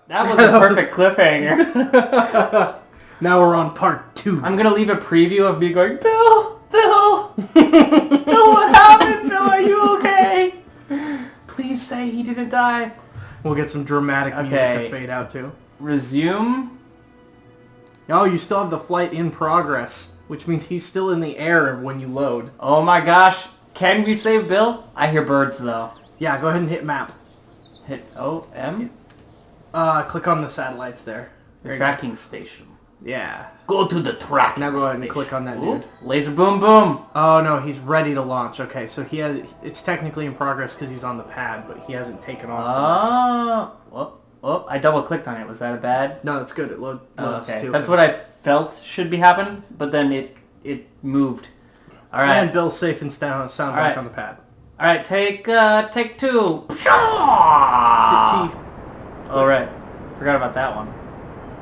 That was a perfect cliffhanger. Now we're on part 2. I'm gonna leave a preview of me going, Bill, Bill, what happened? Bill, are you okay? Please say he didn't die. We'll get some dramatic music to fade out to. Resume. Oh, you still have the flight in progress, which means he's still in the air when you load. Oh my gosh. Can we save Bill? I hear birds though. Yeah, go ahead and hit map. Hit O-M? Click on the satellites there. The tracking station. Yeah. Go to the tracking Now go ahead and station. click on that Ooh, dude. laser boom boom. Oh no, he's ready to launch. Okay, so it's technically in progress because he's on the pad, but he hasn't taken off. Oh, I double clicked on it. Was that a bad? No, that's good. It loads okay. too. That's what I felt should be happening, but then it moved. All right. And Bill's safe and sound back on the pad. All right, take 2. Hit T. All right, forgot about that one.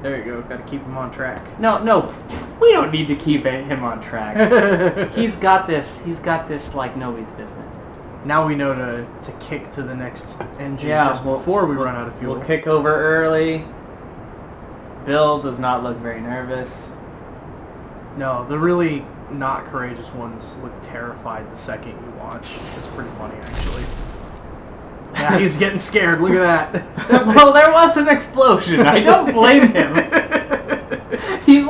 There you go. Got to keep him on track. No, we don't need to keep him on track. He's got this. He's got this like nobody's business. Now we know to kick to the next engine before we run out of fuel. We'll kick over early. Bill does not look very nervous. No, the really not courageous ones look terrified the second you launch. It's pretty funny, actually. Yeah, he's getting scared. Look at that. Well, there was an explosion. I don't blame him. He's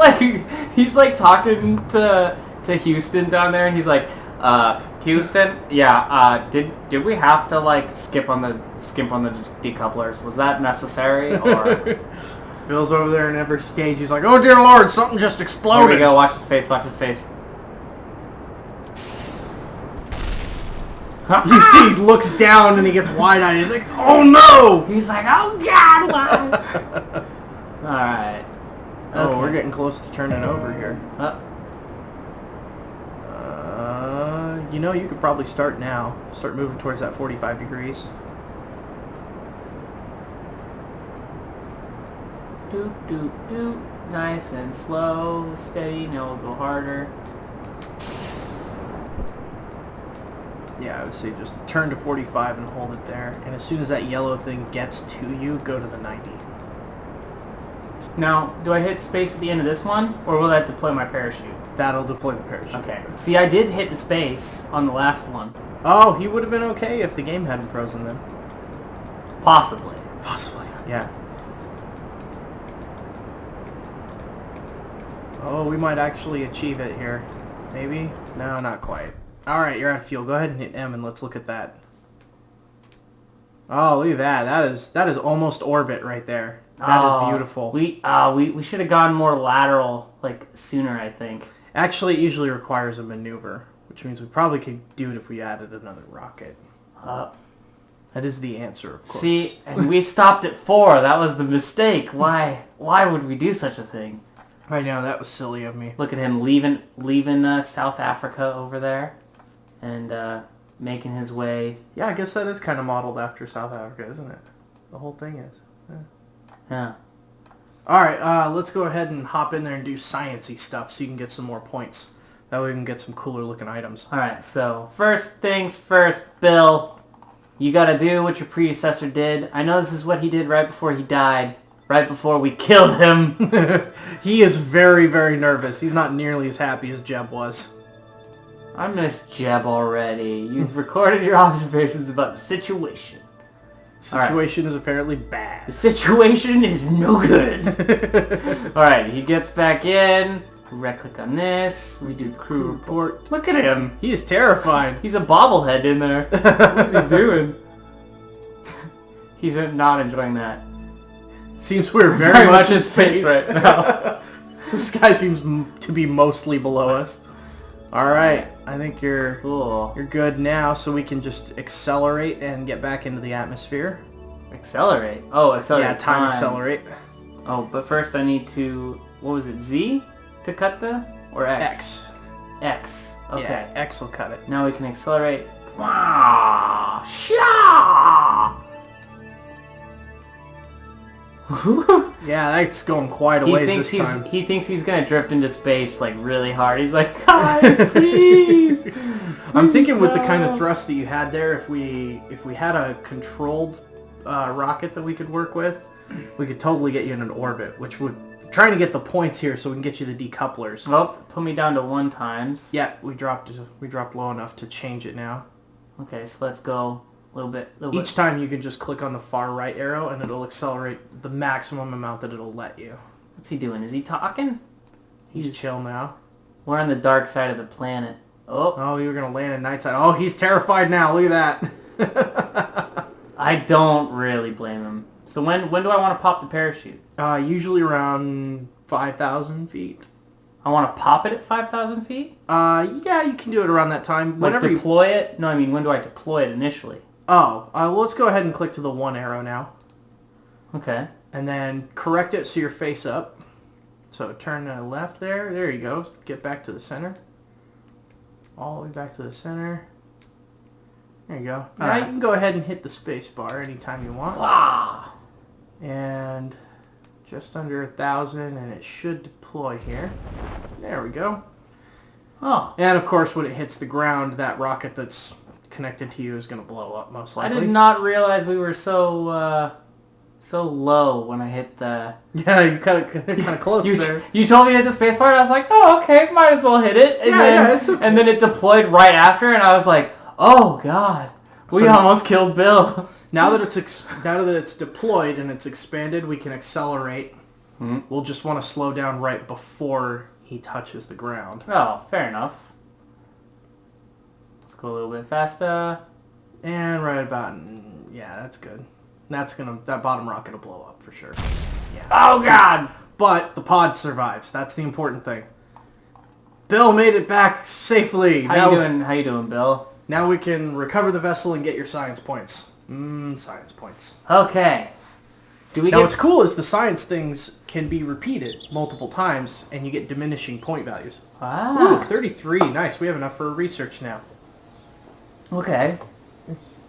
like talking to Houston down there, and he's like, Houston, yeah, did we have to like skip on the decouplers? Was that necessary? Or Bill's over there in every stage. He's like, oh dear Lord, something just exploded. Here we go. Watch his face. Watch his face. You see, he looks down and he gets wide-eyed. He's like, oh no! He's like, oh God, why? All right. Oh, Okay. we're getting close to turning over here. You know, you could probably start now. Start moving towards that 45 degrees. Doot, doot, doot. Nice and slow, steady. Now we'll go harder. Yeah, I would say just turn to 45 and hold it there. And as soon as that yellow thing gets to you, go to the 90. Now, do I hit space at the end of this one, or will that deploy my parachute? That'll deploy the parachute. Okay. See, I did hit the space on the last one. Oh, he would have been okay if the game hadn't frozen then. Possibly. Possibly, yeah. Oh, we might actually achieve it here. Maybe? No, not quite. Alright, you're out of fuel. Go ahead and hit M and let's look at that. Oh, look at that. That is almost orbit right there. That is beautiful. We should have gone more lateral, like, sooner, I think. Actually, it usually requires a maneuver, which means we probably could do it if we added another rocket. That is the answer, of course. See, and we stopped at 4. That was the mistake. Why would we do such a thing? I know, that was silly of me. Look at him leaving South Africa over there, and making his way. Yeah, I guess that is kind of modeled after South Africa, isn't it? The whole thing is. Yeah. Alright, let's go ahead and hop in there and do sciencey stuff so you can get some more points. That way we can get some cooler looking items. Alright, so first things first, Bill. You gotta do what your predecessor did. I know this is what he did right before he died. Right before we killed him. He is very, very nervous. He's not nearly as happy as Jeb was. I miss Jeb already. You've recorded your observations about the situation. Situation is apparently bad. The situation is no good. Alright, he gets back in. We right-click on this. We do crew report. Look at him. He is terrified. He's a bobblehead in there. What's he doing? He's not enjoying that. Seems we're very much in space right now. This guy seems to be mostly below us. Alright, I think you're good now, so we can just accelerate and get back into the atmosphere. Accelerate? Oh, accelerate. Yeah, time accelerate. Oh, but first I need to... What was it? Z? To cut the... Or X? X. X. Okay. Yeah, X will cut it. Now we can accelerate. Wow! Sha! Yeah, that's going quite a ways this time. He thinks he's gonna drift into space like really hard. He's like, guys, please. I'm thinking with the kind of thrust that you had there, if we had a controlled rocket that we could work with, we could totally get you in an orbit, which would... Trying to get the points here so we can get you the decouplers. Oh, put me down to 1 times. Yeah, we dropped low enough to change it now. Okay, so let's go a little bit. Each time you can just click on the far right arrow and it'll accelerate the maximum amount that it'll let you. What's he doing? Is he talking? He's chill now. We're on the dark side of the planet. Oh, you were going to land at night side. Oh, he's terrified now. Look at that. I don't really blame him. So when do I want to pop the parachute? Usually around 5,000 feet. I want to pop it at 5,000 feet? Yeah, you can do it around that time. Like deploy it? No, I mean, when do I deploy it initially? Oh, well, let's go ahead and click to the 1 arrow now. Okay. And then correct it so you're face up. So turn to the left there. There you go. Get back to the center. All the way back to the center. There you go. Now you can go ahead and hit the space bar anytime you want. Wow. And just under 1,000, and it should deploy here. There we go. Oh. And of course, when it hits the ground, that rocket that's connected to you is going to blow up, most likely. I did not realize we were so low when I hit the... Yeah, you kind of close there. You told me to hit the space bar, and I was like, oh, okay, might as well hit it. And it's okay. And then it deployed right after, and I was like, oh, God. We almost killed Bill. Now that it's deployed and it's expanded, we can accelerate. Mm-hmm. We'll just want to slow down right before he touches the ground. Oh, fair enough. Let's go a little bit faster. And right about... Yeah, that's good. That bottom rocket will blow up for sure. Yeah. Oh, God! But the pod survives. That's the important thing. Bill made it back safely. How you doing, Bill? Now we can recover the vessel and get your science points. Science points. Okay. What's cool is the science things can be repeated multiple times, and you get diminishing point values. Ah. Ooh, 33. Nice. We have enough for research now. Okay.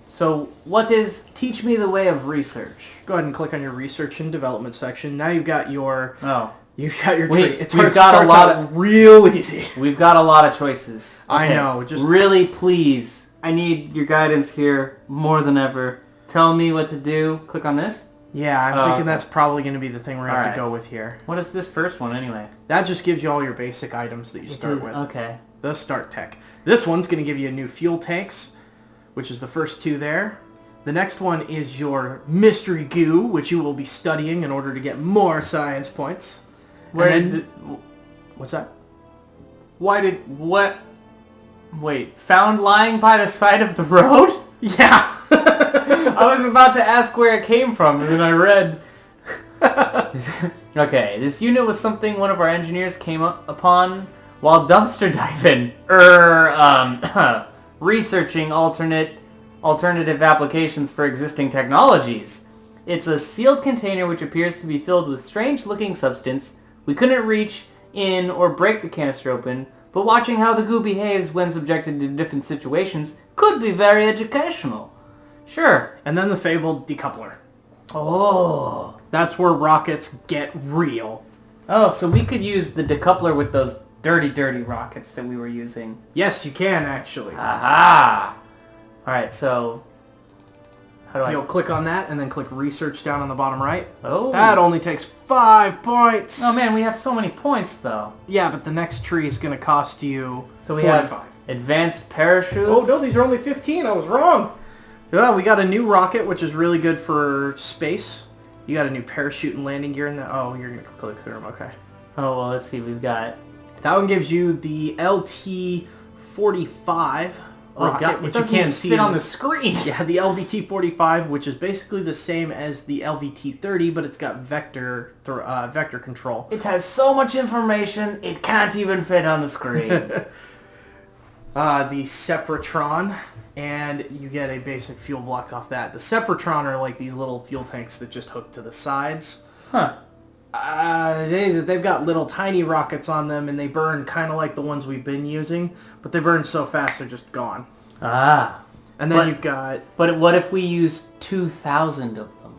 So, what is... Teach me the way of research. Go ahead and click on your research and development section. Now you've got your... Oh. You've got your tree. We've got a lot of... Real easy. We've got a lot of choices. Okay. I know. Just really, please. I need your guidance here more than ever. Tell me what to do. Click on this? Yeah, I'm thinking that's probably going to be the thing we're going to have to go with here. What is this first one, anyway? That just gives you all your basic items that you start with. Okay. The start tech. This one's going to give you new fuel tanks, which is the first 2 there. The next one is your mystery goo, which you will be studying in order to get more science points. What's that? Wait, found lying by the side of the road? Yeah. I was about to ask where it came from, and then I read... Okay, this unit was something one of our engineers came upon while dumpster diving. Researching alternative applications for existing technologies. It's a sealed container which appears to be filled with strange-looking substance. We couldn't reach in or break the canister open, but watching how the goo behaves when subjected to different situations could be very educational. Sure. And then the fabled decoupler. Oh. That's where rockets get real. Oh, so we could use the decoupler with those dirty, dirty rockets that we were using. Yes, you can, actually. Aha! Alright, so... You'll click on that, and then click research down on the bottom right. Oh. That only takes 5 points. Oh man, we have so many points, though. Yeah, but the next tree is going to cost you So we 45. have advanced parachutes. Oh, no, these are only 15. I was wrong. Yeah, we got a new rocket, which is really good for space. You got a new parachute and landing gear in that. Oh, you're going to click through them. Okay. Oh, well, let's see. We've got... That one gives you the LT-45 rocket, which you can't see fit on the screen. Yeah, the LVT-45, which is basically the same as the LVT-30, but it's got vector control. It has so much information, it can't even fit on the screen. The Sepratron, and you get a basic fuel block off that. The Sepratron are like these little fuel tanks that just hook to the sides. Huh. They've got little tiny rockets on them, and they burn kind of like the ones we've been using, but they burn so fast they're just gone. Ah. And then you've got... But what if we use 2,000 of them?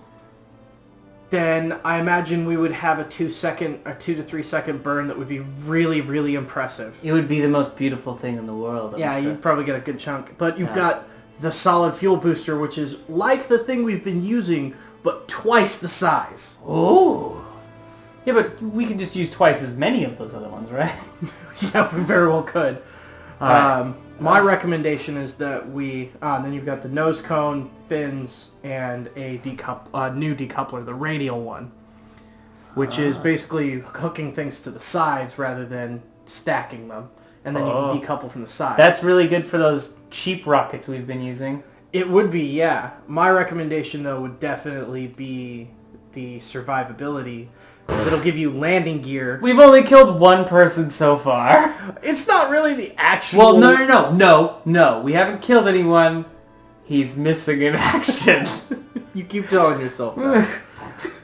Then I imagine we would have a 2 to 3 second burn that would be really, really impressive. It would be the most beautiful thing in the world, I'm sure. You'd probably get a good chunk. But you've got the solid fuel booster, which is like the thing we've been using, but twice the size. Oh. Yeah, but we could just use twice as many of those other ones, right? Yeah, we very well could. All right. My recommendation is that we... then you've got the nose cone, fins, and a new decoupler, the radial one, which is basically hooking things to the sides rather than stacking them. And then you can decouple from the sides. That's really good for those cheap rockets we've been using. It would be, yeah. My recommendation, though, would definitely be the survivability, because it'll give you landing gear. We've only killed one person so far. It's not really the actual... Well, no. We haven't killed anyone. He's missing in action. You keep telling yourself that.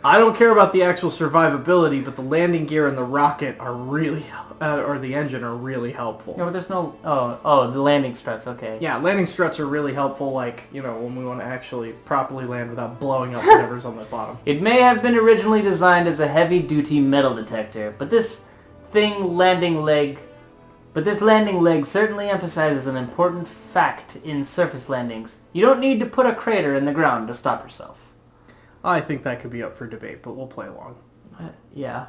I don't care about the actual survivability, but the landing gear and the rocket are really... or the engine are really helpful. Yeah, but there's no... Oh, the landing struts, okay. Yeah, landing struts are really helpful, like, when we want to actually properly land without blowing up whatever's on the bottom. It may have been originally designed as a heavy-duty metal detector, but this landing leg certainly emphasizes an important fact in surface landings. You don't need to put a crater in the ground to stop yourself. I think that could be up for debate, but we'll play along. Yeah.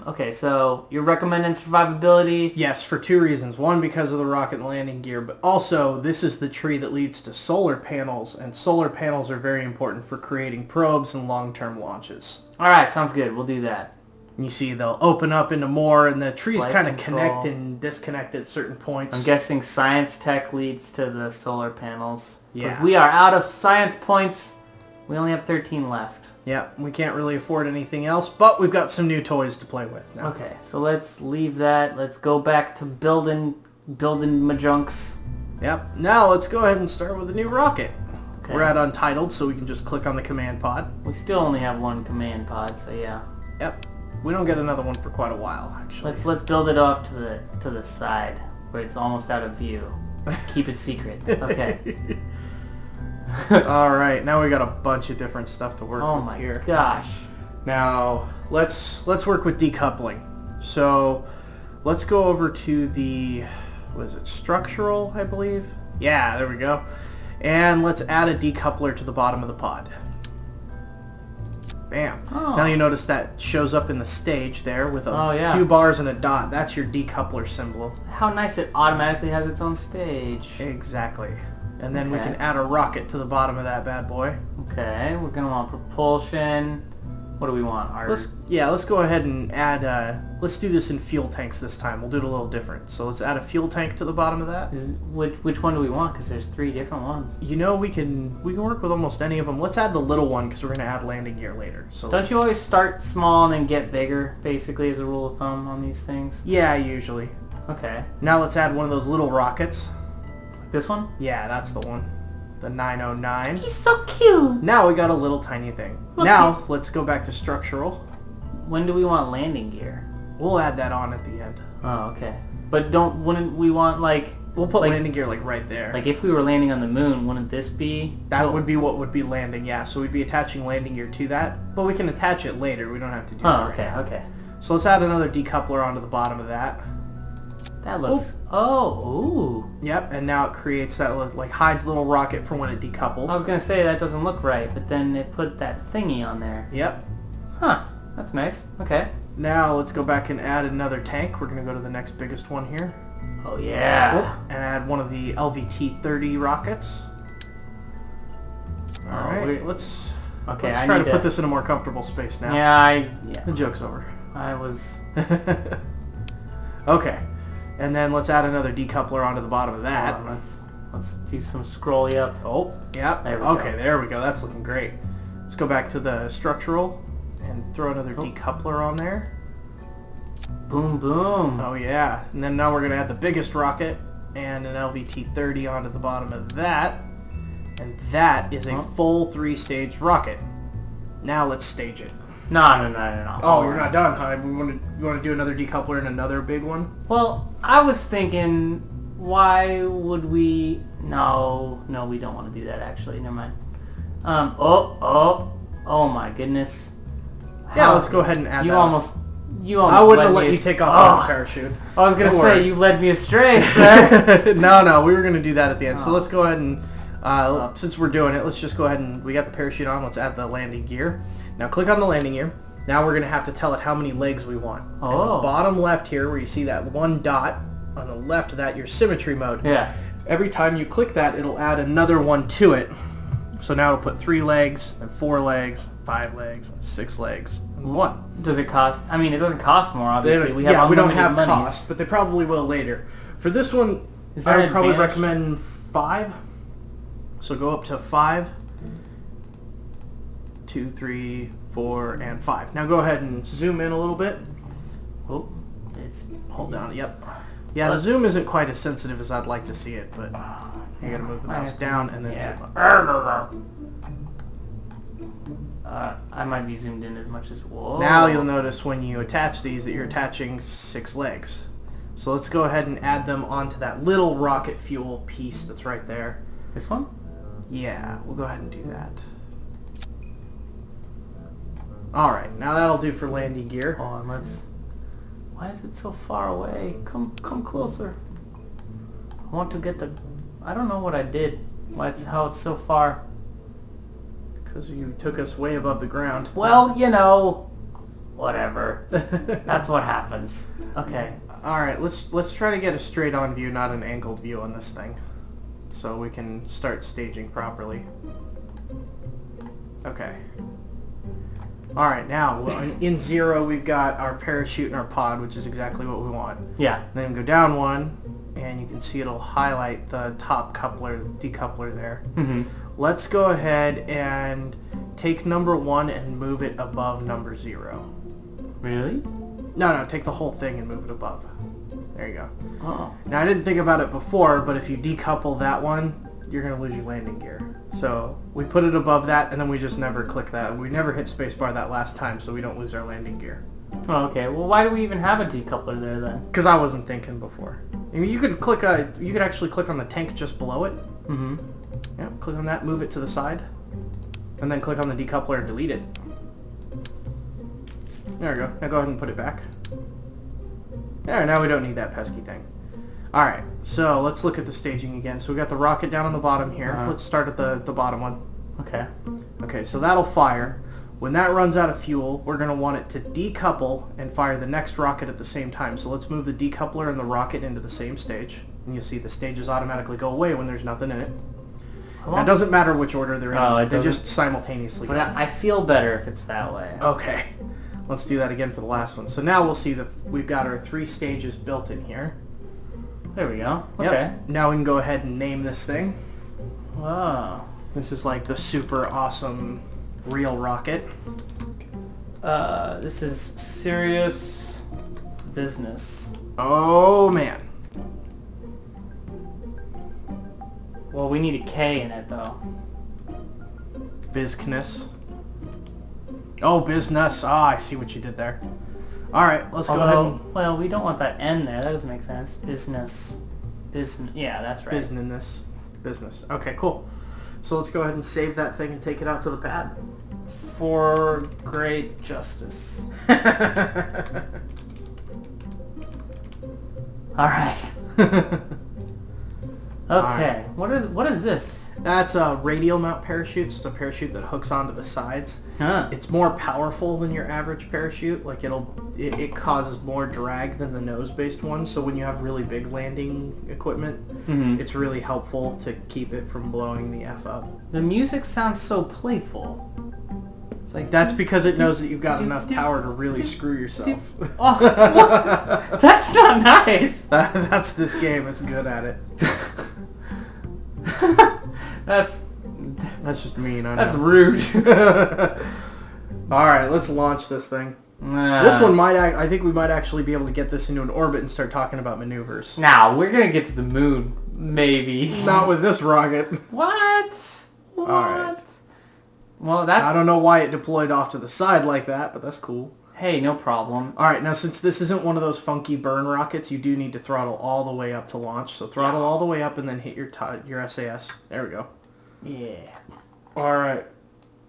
Okay, so you're recommending survivability? Yes, for two reasons. One, because of the rocket and landing gear, but also this is the tree that leads to solar panels, and solar panels are very important for creating probes and long-term launches. Alright, sounds good. We'll do that. You see, they'll open up into more, and the trees Flight kind of control. connect and disconnect at certain points. I'm guessing science tech leads to the solar panels. Yeah. But we are out of science points. We only have 13 left. Yeah, we can't really afford anything else, but we've got some new toys to play with now. Okay, so let's leave that. Let's go back to building majunks. Yep. Now let's go ahead and start with a new rocket. Okay. We're at Untitled, so we can just click on the command pod. We still only have one command pod, so yeah. Yep. We don't get another one for quite a while, actually. Let's build it off to the side where it's almost out of view. Keep it secret. Okay. All right, now we got a bunch of different stuff to work Oh with my here. gosh. Now let's work with decoupling. So let's go over to the structural, I believe. Yeah, there we go. And let's add a decoupler to the bottom of the pod. Bam. Oh. Now you notice that shows up in the stage there with yeah. 2 bars and a dot. That's your decoupler symbol. How nice it automatically has its own stage. Exactly. And then we Okay. can add a rocket to the bottom of that bad boy. Okay, we're gonna want propulsion. What do we want? Let's go ahead and add, let's do this in fuel tanks this time. We'll do it a little different. So let's add a fuel tank to the bottom of that. Which one do we want? Because there's 3 different ones. We can work with almost any of them. Let's add the little one because we're going to add landing gear later. So Don't you always start small and then get bigger, basically, as a rule of thumb on these things? Yeah, usually. Okay. Now let's add one of those little rockets. This one? Yeah, that's the one. The 909. He's so cute! Now we got a little tiny thing. Look, now let's go back to structural. When do we want landing gear? We'll add that on at the end. Oh, okay. But wouldn't we want, We'll put landing gear right there. Like if we were landing on the moon, wouldn't this be? That would be what would be landing, yeah. So we'd be attaching landing gear to that, but we can attach it later. We don't have to do that right now. Okay. So let's add another decoupler onto the bottom of that. That looks... ooh. Yep, and now it creates that, hides little rocket for when it decouples. I was going to say that doesn't look right, but then it put that thingy on there. Yep. Huh. That's nice. Okay. Now let's go back and add another tank. We're going to go to the next biggest one here. Oh, yeah. And add one of the LVT-30 rockets. Alright, let's try to put this in a more comfortable space now. Yeah, The joke's over. I was... Okay. And then let's add another decoupler onto the bottom of that. Let's do some scrolly up. Oh, yeah. There we go. Okay, there we go. That's looking great. Let's go back to the structural and throw another decoupler on there. Boom, boom. Oh, yeah. And then now we're going to add the biggest rocket and an LVT-30 onto the bottom of that. And that is a full 3-stage rocket. Now let's stage it. No. Oh, you're not done, huh? You want to do another decoupler and another big one? Well, I was thinking, why would we... No, we don't want to do that, actually. Never mind. Oh my goodness. Yeah, let's go ahead and add that. You almost I wouldn't have let you take off the parachute. I was going to say, you led me astray, sir. No, we were going to do that at the end. So let's go ahead and Since we're doing it, let's just go ahead and we got the parachute on. Let's add the landing gear. Now click on the landing gear. Now we're going to have to tell it how many legs we want. Oh. At the bottom left here where you see that one dot, on the left of that, your symmetry mode. Yeah. Every time you click that, it'll add another one to it. So now it'll put 3 legs, and 4 legs, 5 legs, 6 legs, and 1. Does it cost? I mean, it doesn't cost more, obviously. We don't have costs, but they probably will later. For this one, I would probably recommend 5. So go up to 5, 2, 3, 4, and 5. Now go ahead and zoom in a little bit. Oh, it's hold down. Yep. Yeah, the zoom isn't quite as sensitive as I'd like to see it, but you gotta move the mouse down and then zoom up. I might be zoomed in as much as... Whoa. Now you'll notice when you attach these that you're attaching 6 legs. So let's go ahead and add them onto that little rocket fuel piece that's right there. This one? Yeah, we'll go ahead and do that. Alright, now that'll do for landing gear. Hold on, let's... Why is it so far away? Come closer. I want to get the... I don't know what I did. How it's so far. Because you took us way above the ground. Well, you know, whatever. That's what happens. Okay. Alright, let's try to get a straight on view, not an angled view on this thing. So we can start staging properly. Okay. Alright, now, in 0 we've got our parachute and our pod, which is exactly what we want. Yeah. Then go down 1, and you can see it'll highlight the top decoupler there. Mm-hmm. Let's go ahead and take number 1 and move it above number 0. Really? No, take the whole thing and move it above. There you go. Oh. Now, I didn't think about it before, but if you decouple that one, you're going to lose your landing gear. So we put it above that, and then we just never click that. We never hit spacebar that last time, so we don't lose our landing gear. Oh, okay. Well, why do we even have a decoupler there then? Because I wasn't thinking before. I mean, you could actually click on the tank just below it. Mm-hmm. Yeah, click on that, move it to the side, and then click on the decoupler and delete it. There we go. Now go ahead and put it back. There, now we don't need that pesky thing. Alright, so let's look at the staging again. So we got the rocket down on the bottom here. Let's start at the bottom one. Okay. Okay, so that'll fire. When that runs out of fuel, we're going to want it to decouple and fire the next rocket at the same time. So let's move the decoupler and the rocket into the same stage. And you'll see the stages automatically go away when there's nothing in it. Now, it doesn't matter which order they're in. Oh, they just simultaneously go. I feel better if it's that way. Okay. Let's do that again for the last one. So now we'll see that we've got our 3 stages built in here. There we go. Yep. Okay. Now we can go ahead and name this thing. Wow. This is like the super awesome real rocket. This is serious business. Oh, man. Well, we need a K in it, though. Business. Oh, business. Ah, I see what you did there. Alright, let's go ahead and... Well, we don't want that N there. That doesn't make sense. Business. Yeah, that's right. Business. Okay, cool. So let's go ahead and save that thing and take it out to the pad. For great justice. Alright. Okay. Right. What is this? That's a radial mount parachute. It's a parachute that hooks onto the sides. Huh. It's more powerful than your average parachute. Like it causes more drag than the nose-based one. So when you have really big landing equipment, it's really helpful to keep it from blowing the F up. The music sounds so playful. It's like that's because it knows that you've got enough power to really screw yourself. Oh, what? That's not nice. That's this game. It's good at it. That's just mean. I know. That's rude. All right, let's launch this thing. This one I think we might actually be able to get this into an orbit and start talking about maneuvers. Now we're gonna get to the moon, maybe. Not with this rocket. What? All right. Well, I don't know why it deployed off to the side like that, but that's cool. Hey, no problem. All right, now since this isn't one of those funky burn rockets, you do need to throttle all the way up to launch. So throttle all the way up and then hit your SAS. There we go. Yeah. All right.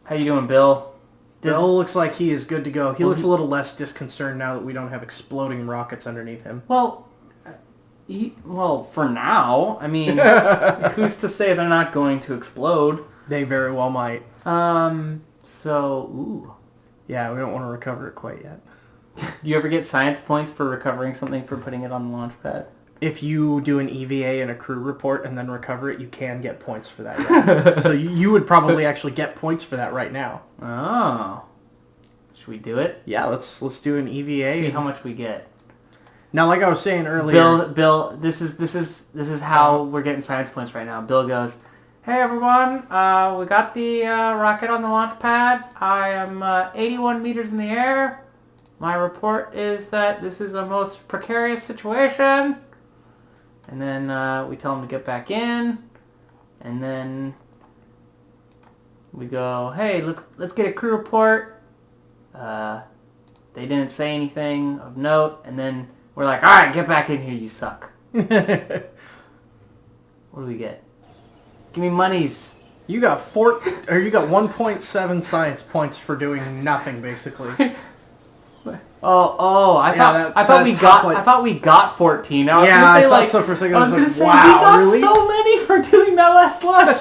How you doing, Bill? Bill looks like he is good to go. He looks a little less disconcerted now that we don't have exploding rockets underneath him. Well, Well, for now. I mean, who's to say they're not going to explode? They very well might. So, Yeah, we don't want to recover it quite yet. do you ever get science points for recovering something for putting it on the launch pad? If you do an EVA and a crew report and then recover it, you can get points for that. Yeah. So you would probably actually get points for that right now. Oh. Should we do it? Yeah, let's do an EVA. See how much we get. Now, like I was saying earlier, Bill, this is how we're getting science points right now. Bill goes, "Hey everyone, we got the rocket on the launch pad. I am 81 meters in the air. My report is that this is a most precarious situation." And then we tell him to get back in, and then we go, "Hey, let's get a crew report." They didn't say anything of note, and then we're like, "All right, get back in here, you suck." What do we get? Give me monies. You got 1.7 science points for doing nothing, basically. I thought we got 14. I was gonna say so for a second. I was gonna say wow, we got really? so many for doing that last launch.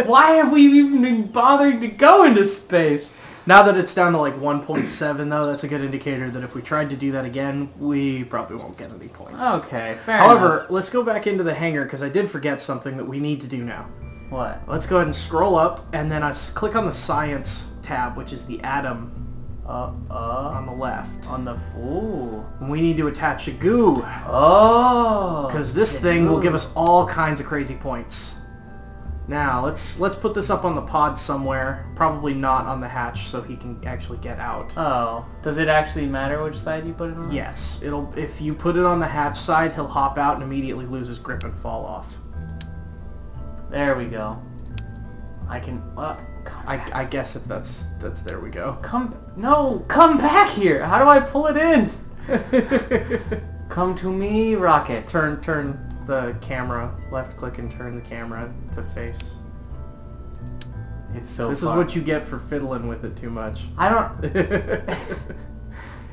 Why have we even been bothering to go into space? Now that it's down to like 1.7, though, that's a good indicator that if we tried to do that again, we probably won't get any points. Okay, fair However, enough. let's go back into the hangar because I did forget something that we need to do now. What? Let's go ahead and scroll up, and then click on the science tab, which is the atom on the left. On the ooh. And we need to attach a goo. Oh. Because this thing will give us all kinds of crazy points. Now, let's put this up on the pod somewhere. Probably not on the hatch, so he can actually get out. Oh. Does it actually matter which side you put it on? Yes. If you put it on the hatch side, he'll hop out and immediately lose his grip and fall off. There we go. I can... I guess if that's there we go. Come back here. How do I pull it in? Come to me, rocket. Turn the camera, left click and turn the camera to face. It's so This far. is what you get for fiddling with it too much. I don't...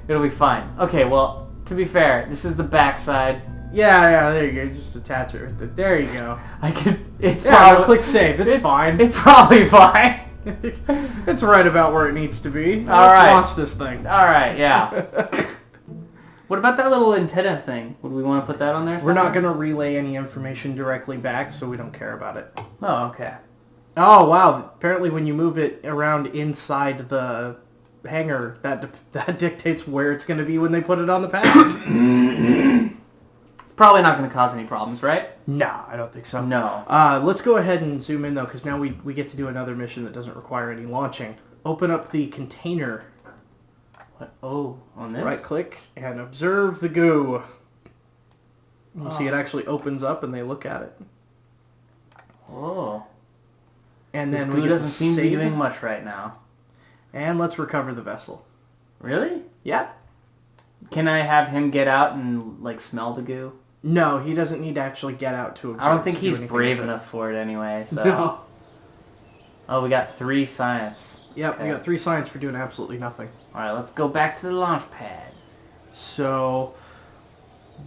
It'll be fine. Okay, well, to be fair, this is the back side. Yeah, there you go. Just attach it right there. There you go. It's probably... click save. It's fine. It's probably fine. It's right about where it needs to be. Let's right. launch this thing. Alright, yeah. What about that little antenna thing? Would we want to put that on there We're not somewhere? going to relay any information directly back, so we don't care about it. Oh, okay. Oh, wow. Apparently when you move it around inside the hangar, that dictates where it's going to be when they put it on the pad. It's probably not going to cause any problems, right? No, I don't think so. No. Let's go ahead and zoom in, though, because now we get to do another mission that doesn't require any launching. Open up the container. What? Oh, on this? Right-click and observe the goo. You see it actually opens up and they look at it. Oh. And This then goo we get doesn't to seem to be save doing it. much right now. And let's recover the vessel. Really? Yep. Can I have him get out and, like, smell the goo? No, he doesn't need to actually get out to observe. I don't think to do he's anything brave with it. enough for it anyway, so... No. Oh, we got 3 science. Yep, Okay. we got 3 science for doing absolutely nothing. Alright, let's go back to the launch pad. So,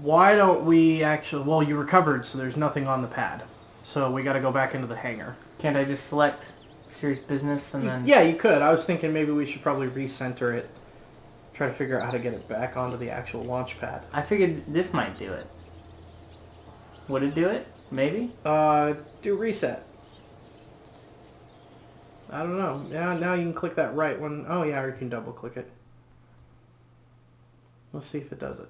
why don't we actually... Well, you recovered, so there's nothing on the pad. So we got to go back into the hangar. Can't I just select serious business and then... Yeah, you could. I was thinking maybe we should probably recenter it. Try to figure out how to get it back onto the actual launch pad. I figured this might do it. Would it do it? Maybe? Do reset. I don't know. Yeah, now you can click that right one. Oh yeah, or you can double click it. Let's see if it does it.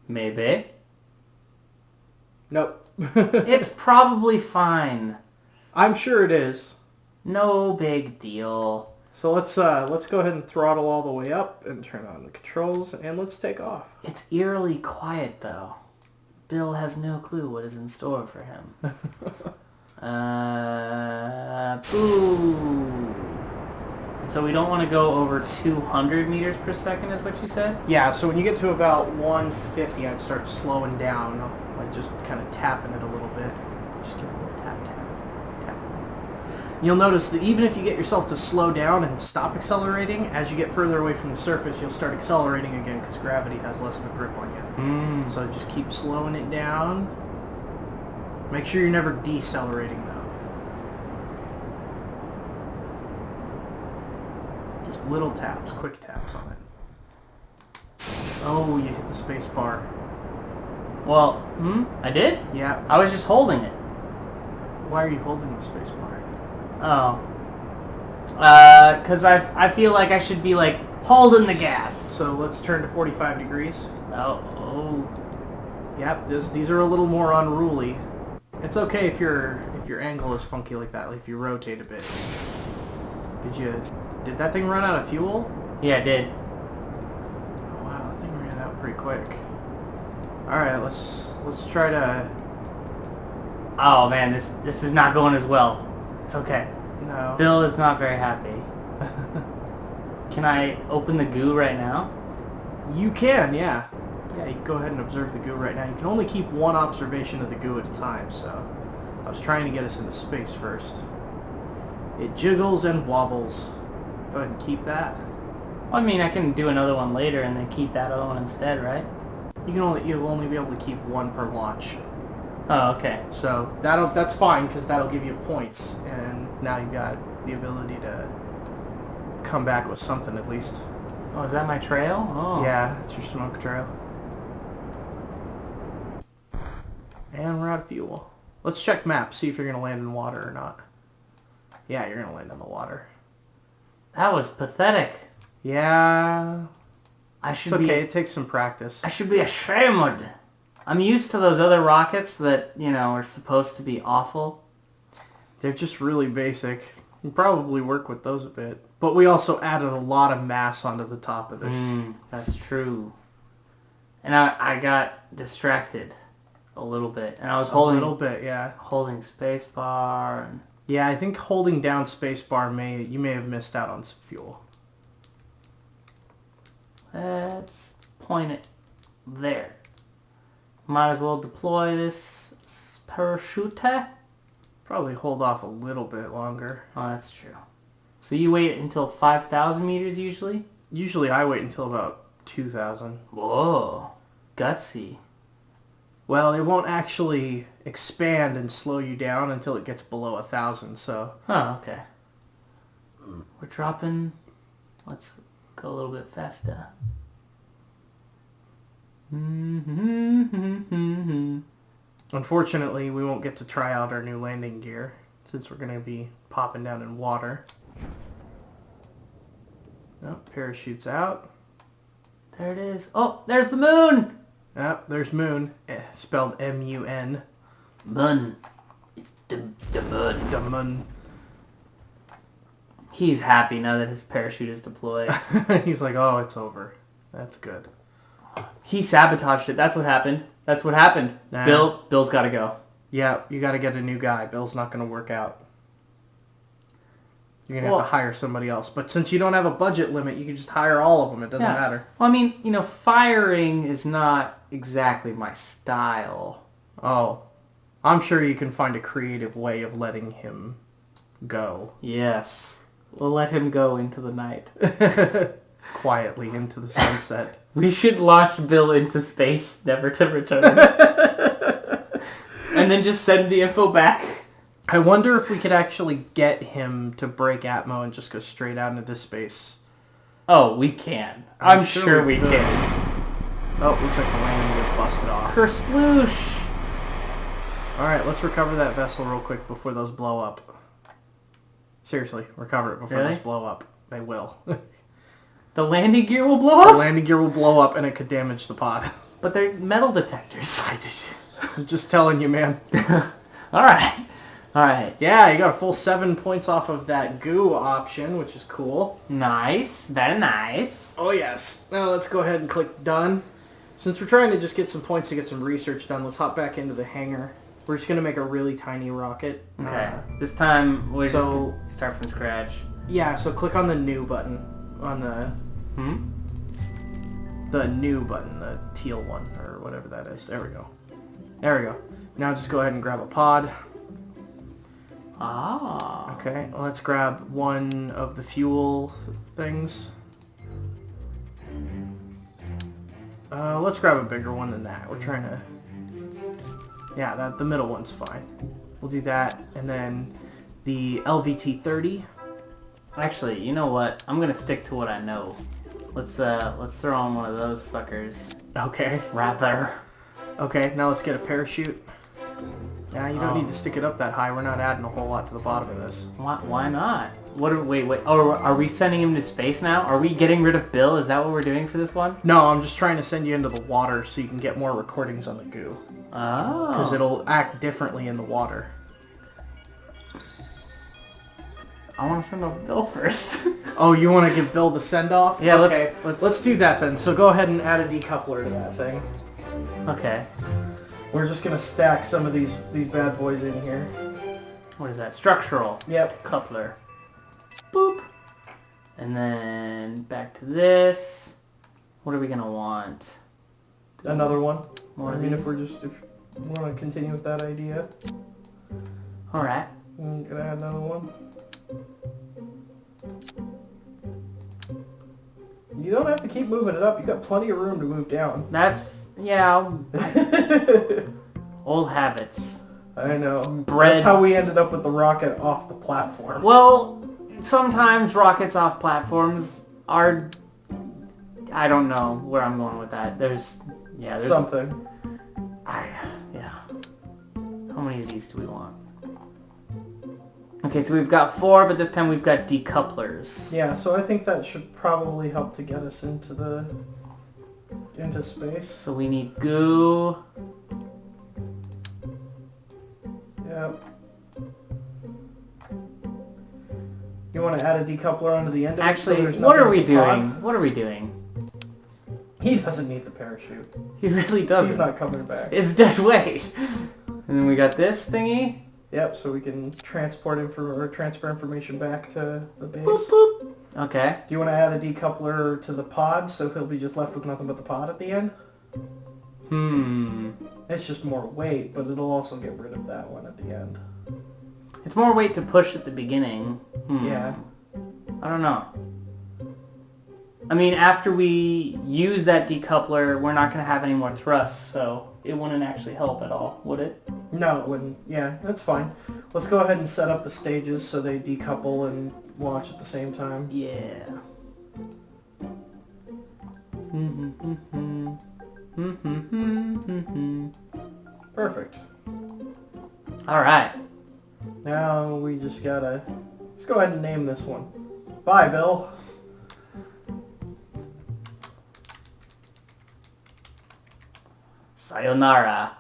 Maybe. Nope. It's probably fine. I'm sure it is. No big deal. So let's go ahead and throttle all the way up and turn on the controls and let's take off. It's eerily quiet, though. Bill has no clue what is in store for him. Boo. And so we don't want to go over 200 meters per second, is what you said? Yeah, so when you get to about 150, I'd start slowing down, like just kind of tapping it a little bit. Just give it a little tap, tap, tap. You'll notice that even if you get yourself to slow down and stop accelerating, as you get further away from the surface, you'll start accelerating again because gravity has less of a grip on you. So just keep slowing it down. Make sure you're never decelerating, though. Just little taps, quick taps on it. Oh, you hit the space bar. Well, I did? Yeah. I was just holding it. Why are you holding the space bar? Oh. Because I feel like I should be, like, holding the gas. So let's turn to 45 degrees. Oh. Yep, these are a little more unruly. It's okay if your angle is funky like that, like if you rotate a bit. Did that thing run out of fuel? Yeah, it did. Oh wow, that thing ran out pretty quick. Alright, let's try to... Oh man, this is not going as well. It's okay. No. Bill is not very happy. Can I open the goo right now? You can, yeah. Yeah, you can go ahead and observe the goo right now. You can only keep one observation of the goo at a time, so... I was trying to get us into space first. It jiggles and wobbles. Go ahead and keep that. Well, I mean, I can do another one later and then keep that other one instead, right? You'll only be able to keep one per launch. Oh, okay. So that's fine because that'll give you points, and now you've got the ability to come back with something at least. Oh, is that my trail? Oh. Yeah, it's your smoke trail. And we're out of fuel. Let's check map, see if you're gonna land in water or not. Yeah, you're gonna land in the water. That was pathetic. Yeah. It's okay, it takes some practice. I should be ashamed. I'm used to those other rockets that, are supposed to be awful. They're just really basic. You probably work with those a bit. But we also added a lot of mass onto the top of this. That's true. And I got distracted a little bit. And I was holding... A little bit, yeah. Holding spacebar and... Yeah, I think holding down spacebar you may have missed out on some fuel. Let's point it there. Might as well deploy this parachute. Probably hold off a little bit longer. Oh, that's true. So you wait until 5,000 meters usually? Usually I wait until about 2,000. Whoa. Gutsy. Well, it won't actually expand and slow you down until it gets below 1,000, so... Oh, okay. We're dropping... Let's go a little bit faster. Unfortunately, we won't get to try out our new landing gear, since we're going to be popping down in water. Oh, parachute's out. There it is. Oh, there's the moon! Oh, there's moon. Spelled M-U-N. Moon. It's the moon. The moon. He's happy now that his parachute is deployed. He's like, oh, it's over. That's good. He sabotaged it. That's what happened. Nah. Bill's got to go. Yeah, you got to get a new guy. Bill's not going to work out. You're going to have to hire somebody else. But since you don't have a budget limit, you can just hire all of them. It doesn't matter. Well, I mean, firing is not exactly my style. Oh. I'm sure you can find a creative way of letting him go. Yes. We'll let him go into the night. Quietly into the sunset. We should launch Bill into space, never to return. And then just send the info back. I wonder if we could actually get him to break Atmo and just go straight out into space. Oh, we can. I'm sure we could. can. Oh, looks like the landing gear busted off. Kersploosh! Alright, let's recover that vessel real quick before those blow up. Seriously, recover it before those blow up. They will. The landing gear will blow up? The landing gear will blow up and it could damage the pod. But they're metal detectors. I'm just telling you, man. Alright. Alright. Yeah, you got a full 7 points off of that goo option, which is cool. Nice. Very nice. Oh, yes. Now let's go ahead and click done. Since we're trying to just get some points to get some research done, let's hop back into the hangar. We're just going to make a really tiny rocket. Okay. This time, we're just going to start from scratch. Yeah, so click on the new button. On the... The new button, the teal one, or whatever that is. There we go. There we go. Now just go ahead and grab a pod. Ah. Okay, well, let's grab one of the fuel things. Let's grab a bigger one than that. We're trying to... Yeah, the middle one's fine. We'll do that, and then the LVT-30. Actually, you know what? I'm gonna stick to what I know. Let's throw on one of those suckers. Okay. Rather. Okay, now let's get a parachute. Yeah, you don't need to stick it up that high. We're not adding a whole lot to the bottom of this. Why not? Wait. Oh, are we sending him to space now? Are we getting rid of Bill? Is that what we're doing for this one? No, I'm just trying to send you into the water so you can get more recordings on the goo. Oh. Because it'll act differently in the water. I want to send off Bill first. Oh, you want to give Bill the send-off? Yeah, okay. Let's do that then. So go ahead and add a decoupler to that thing. Okay. We're just going to stack some of these bad boys in here. What is that? Structural. Yep. Coupler. Boop. And then back to this. What are we going to want? Another one. More I of mean, these? if we want to continue with that idea. Alright. I'm going to add another one. You don't have to keep moving it up. You got plenty of room to move down. That's... Yeah. Old habits. I know. Bread. That's how we ended up with the rocket off the platform. Well, sometimes rockets off platforms are... I don't know where I'm going with that. There's something. Yeah. How many of these do we want? Okay, so we've got 4, but this time we've got decouplers. Yeah, so I think that should probably help to get us into space. So we need goo. Yep. You want to add a decoupler onto the end of Actually, it? So there's what are nothing we to pod? doing? What are we doing? He doesn't need the parachute. He really doesn't. He's not coming back. It's dead weight. And then we got this thingy. Yep, so we can transfer information back to the base. Boop, boop. Okay. Do you want to add a decoupler to the pod so he'll be just left with nothing but the pod at the end? It's just more weight, but it'll also get rid of that one at the end. It's more weight to push at the beginning. Yeah. I don't know. I mean, after we use that decoupler, we're not going to have any more thrust, so it wouldn't actually help at all, would it? No, it wouldn't. Yeah, that's fine. Let's go ahead and set up the stages so they decouple and launch at the same time. Yeah. Perfect. Alright. Now we just gotta... Let's go ahead and name this one. Bye, Bill. Sayonara.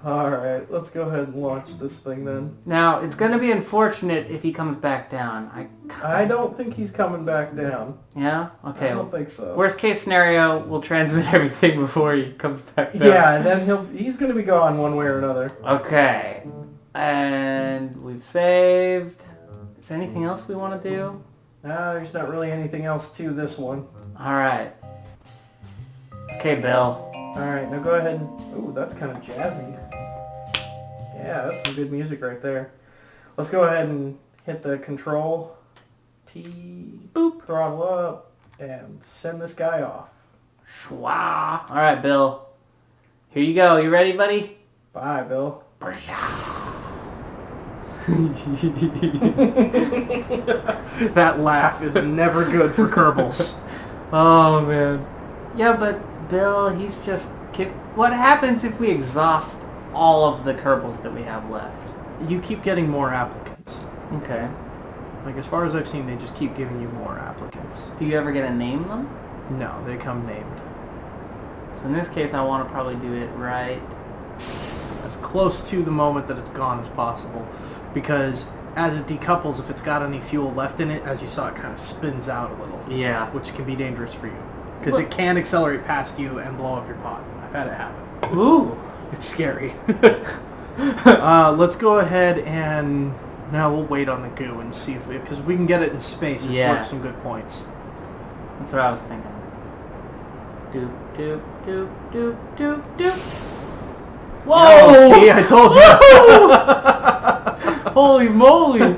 Alright, let's go ahead and launch this thing then. Now, it's going to be unfortunate if he comes back down. I don't think he's coming back down. Yeah? Okay. I don't think so. Worst case scenario, we'll transmit everything before he comes back down. Yeah, and then he's going to be gone one way or another. Okay. And we've saved. Is there anything else we want to do? There's not really anything else to this one. Alright. Okay, Bill. Alright, now go ahead and... Ooh, that's kind of jazzy. Yeah, that's some good music right there. Let's go ahead and hit the control T, boop, throttle up, and send this guy off. Schwa. Alright, Bill. Here you go. You ready, buddy? Bye, Bill. That laugh is never good for Kerbals. Oh, man. Yeah, but Bill, he's just... What happens if we exhaust all of the Kerbals that we have left? You keep getting more applicants. Okay. Like, as far as I've seen, they just keep giving you more applicants. Do you ever get to name them? No, they come named. So in this case, I want to probably do it right... as close to the moment that it's gone as possible. Because as it decouples, if it's got any fuel left in it, as you saw, it kind of spins out a little. Yeah. Which can be dangerous for you. Because it can accelerate past you and blow up your pod. I've had it happen. Ooh. It's scary. Let's go ahead and... Now we'll wait on the goo and see if... Because we can get it in space. It's worth some good points. That's what I was thinking. Doop, doop, doop, doop, doop, doop. Whoa! Oh, see, I told you. Holy moly!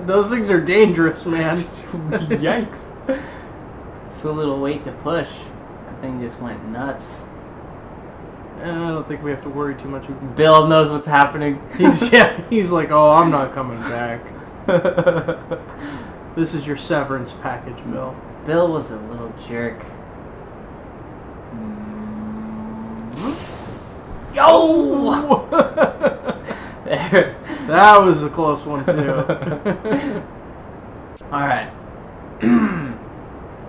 Those things are dangerous, man. Yikes. So little weight to push. That thing just went nuts. I don't think we have to worry too much. Bill knows what's happening. He's like, oh, I'm not coming back. This is your severance package, Bill. Bill was a little jerk. Yo! There. That was a close one, too. Alright.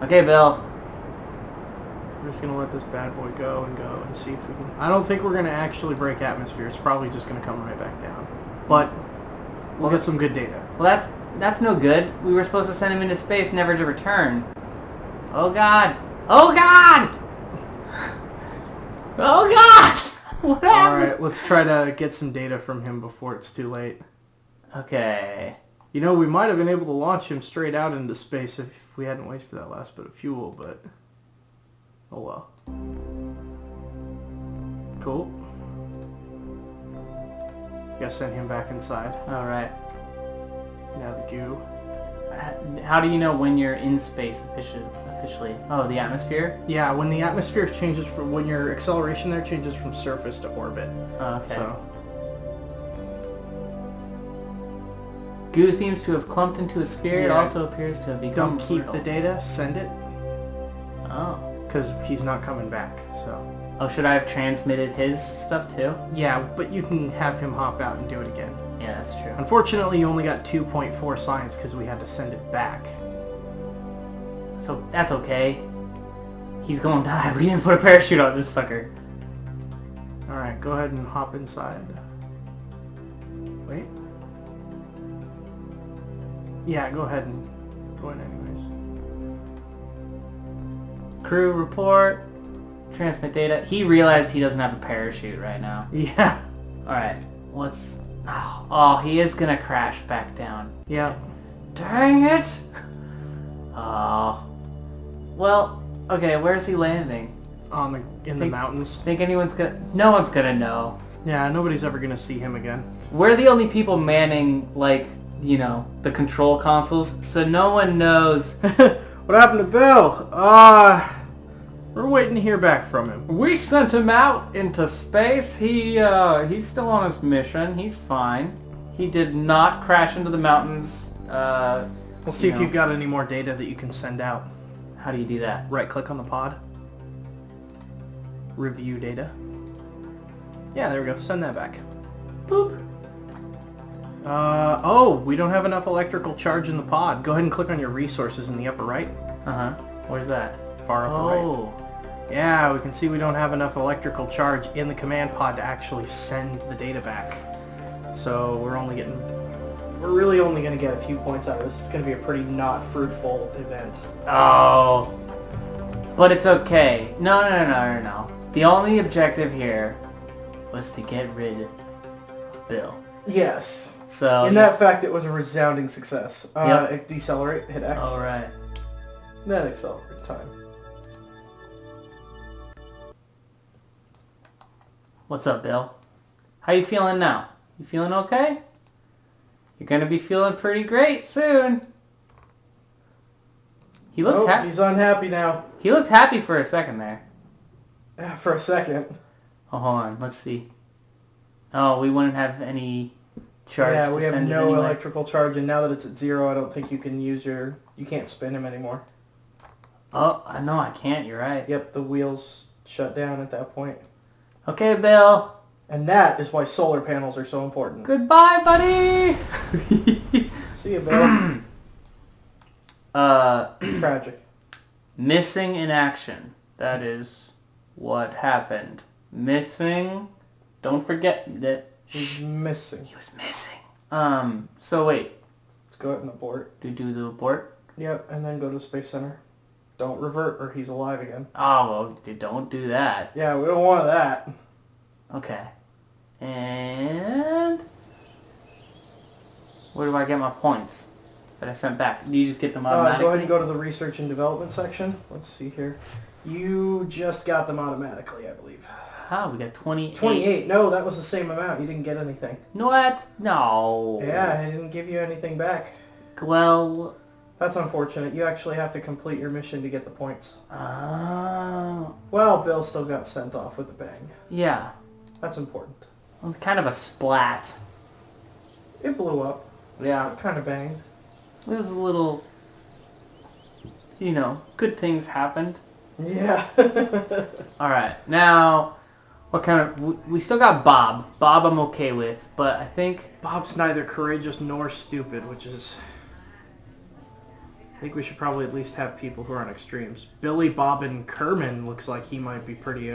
Okay, Bill. We're just going to let this bad boy go and see if we can... I don't think we're going to actually break atmosphere. It's probably just going to come right back down. But we'll get some good data. Well, that's no good. We were supposed to send him into space, never to return. Oh, God. Oh, God! Oh, God! What happened? Alright, let's try to get some data from him before it's too late. Okay. You know, we might have been able to launch him straight out into space if we hadn't wasted that last bit of fuel, but... oh well. Cool. Gotta send him back inside. Alright. Now the goo. How do you know when you're in space officially? Oh, the atmosphere? Yeah, when the atmosphere changes from... when your acceleration there changes from surface to orbit. Oh, okay. So... goo seems to have clumped into a sphere. Yeah. It also appears to have become... don't keep brittle. the data, send it. Oh. Because he's not coming back, so... Oh, should I have transmitted his stuff too? yeah, but you can have him hop out and do it again. Yeah, that's true. Unfortunately, you only got 2.4 science because we had to send it back. So that's okay. He's gonna die. We didn't put a parachute on this sucker. Alright, go ahead and hop inside. Wait. Yeah, go ahead and go in anyways. Crew report. Transmit data. He realized he doesn't have a parachute right now. Yeah. Alright. What's... oh, he is gonna crash back down. Yeah. Dang it! Oh. Well, okay, where's he landing? In the mountains. Think anyone's gonna... no one's gonna know. Yeah, nobody's ever gonna see him again. We're the only people manning, like, you know, the control consoles, so no one knows. What happened to Bill? We're waiting to hear back from him. We sent him out into space. He's still on his mission. He's fine. He did not crash into the mountains. We'll see if you've got any more data that you can send out. How do you do that? Right click on the pod. Review data. Yeah, there we go. Send that back. Boop. Oh, we don't have enough electrical charge in the pod. Go ahead and click on your resources in the upper right. Uh-huh. Where's that? Far upper right. Oh. Yeah, we can see we don't have enough electrical charge in the command pod to actually send the data back. So we're really only going to get a few points out of this. It's going to be a pretty not fruitful event. Oh. But it's okay. No. The only objective here was to get rid of Bill. Yes. So in that fact, it was a resounding success. Yep. Decelerate, hit X. All right. Then accelerate time. What's up, Bill? How you feeling now? You feeling okay? You're gonna be feeling pretty great soon. He looks happy. He's unhappy now. He looked happy for a second there. For a second. Oh, hold on. Let's see. Oh, we wouldn't have any charge Yeah, to we have send it no anyway. electrical charge, and now that it's at 0, I don't think you can use you can't spin him anymore. Oh, no, I can't. You're right. Yep, the wheels shut down at that point. Okay, Bill. And that is why solar panels are so important. Goodbye, buddy. See you, Bill. Tragic. Missing in action. That is what happened. Missing. Don't forget that He's missing. he was missing. So wait. Let's go ahead and abort. Do the abort? Yep, and then go to the Space Center. Don't revert or he's alive again. Oh, well, don't do that. Yeah, we don't want that. Okay. And... where do I get my points that I sent back? Do you just get them automatically? Go ahead and go to the Research and Development section. Let's see here. You just got them automatically, I believe. Oh, we got 28. 28. No, that was the same amount. You didn't get anything. What? No. Yeah, I didn't give you anything back. Well... That's unfortunate. You actually have to complete your mission to get the points. Oh. Well, Bill still got sent off with a bang. Yeah. That's important. It was kind of a splat. It blew up. Yeah. It kind of banged. It was a little... You know, good things happened. Yeah. Alright, now... What kind of... We still got Bob. Bob I'm okay with, but I think... Bob's neither courageous nor stupid, which is... I think we should probably at least have people who are on extremes. Billy Bob and Kerman looks like he might be pretty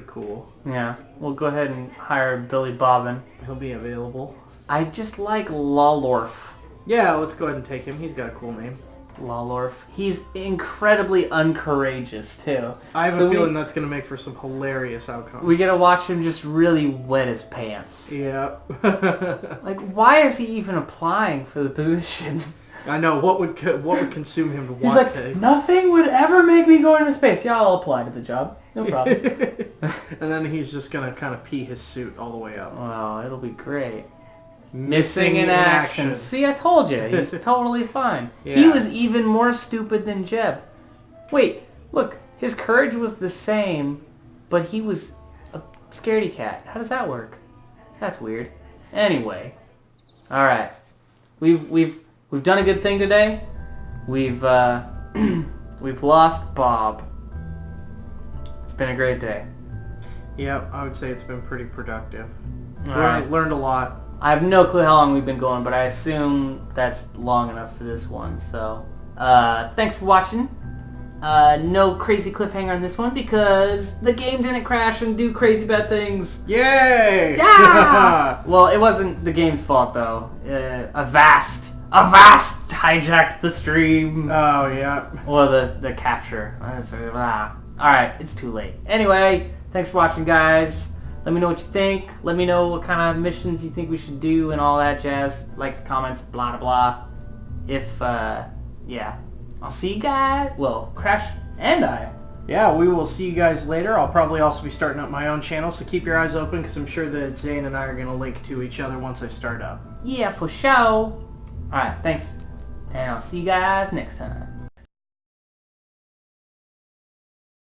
cool. Yeah, we'll go ahead and hire Billy Bobbin. He'll be available. I just like Lolorf. Yeah, let's go ahead and take him. He's got a cool name. Lolorf. He's incredibly uncourageous, too. I have a feeling that's going to make for some hilarious outcomes. We gotta watch him just really wet his pants. Yeah. Like, why is he even applying for the position? I know, what would consume him to He's want like, to... nothing would ever make me go into space. Yeah, I'll apply to the job. No problem. And then he's just going to kind of pee his suit all the way up. Oh, it'll be great. Missing in action. See, I told you. He's totally fine. Yeah. He was even more stupid than Jeb. Wait, look. His courage was the same, but he was a scaredy cat. How does that work? That's weird. Anyway. Alright. We've done a good thing today. We've lost Bob. It's been a great day. Yeah, I would say it's been pretty productive. Alright. Learned a lot. I have no clue how long we've been going, but I assume that's long enough for this one. So, thanks for watching. No crazy cliffhanger on this one because the game didn't crash and do crazy bad things. Yay! Yeah! Well, it wasn't the game's fault though. Avast hijacked the stream. Oh yeah. Well, the capture. Alright, it's too late. Anyway, thanks for watching, guys. Let me know what you think. Let me know what kind of missions you think we should do and all that jazz. Likes, comments, blah, blah, blah. If, yeah. I'll see you guys. Well, Crash and I. Yeah, we will see you guys later. I'll probably also be starting up my own channel, so keep your eyes open because I'm sure that Zayen and I are going to link to each other once I start up. Yeah, for sure. Alright, thanks. And I'll see you guys next time.